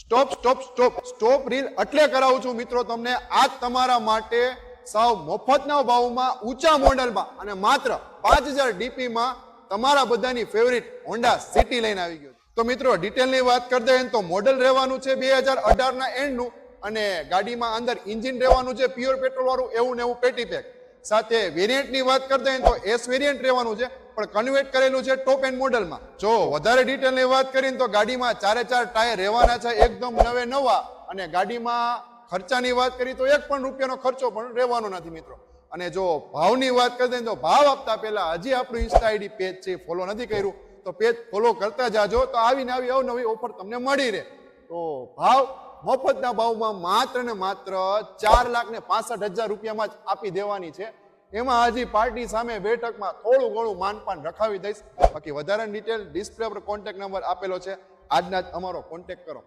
Stop stop stop stop reel એટલે કરાવું છું મિત્રો તમને, આજ તમારા માટે સાવ મફતના ભાવમાં ઊંચા મોડલમાં અને માત્ર 5000 ડીપીમાં તમારા બધાની ફેવરિટ હોન્ડા સિટી લઈને આવી ગયો. તો મિત્રો ડિટેલની વાત કરી દઈએ તો મોડલ રહેવાનું છે 2018 ના એન્ડનું અને ગાડીમાં અંદર એન્જિન રહેવાનું છે પ્યોર પેટ્રોલ વાળું એવું ને એવું પેટી પેક. સાથે વેરિયન્ટની વાત કરી દઈએ તો એસ વેરિયન્ટ રહેવાનું છે પણ કન્વર્ટ કરેલું છે ટોપ એન્ડ મોડલમાં. જો વધારે ડિટેલની વાત કરીને તો ગાડીમાં 4 ટાયર રહેવાના છે એકદમ નવે નવા અને ગાડીમાં ખર્ચાની વાત કરી તો એક પણ રૂપિયાનો ખર્ચો પણ રહેવાનો નથી મિત્રો. અને જો ભાવની વાત કરી દઈએ તો ભાવ આપતા પહેલા હજી આપણું ઇન્સ્ટા આઈડી પેજ છે ફોલો નથી કર્યું તો પેજ ફોલો કરતા જાજો તો આવીને આવી અવનવી ઓફર તમને મળી રહે. તો ભાવ મફતના ભાવમાં માત્ર ને માત્ર 4,65,000 રૂપિયામાં જ આપી દેવાની છે. એમાં હજી પાર્ટી સામે બેઠકમાં થોડું ઘણું માનપાન રખાવી દઈશ. બાકી વધારાની ડિટેલ ડિસ્પ્લે પર કોન્ટેક્ટ નંબર આપેલો છે, આજના જ અમારો કોન્ટેક્ટ કરો.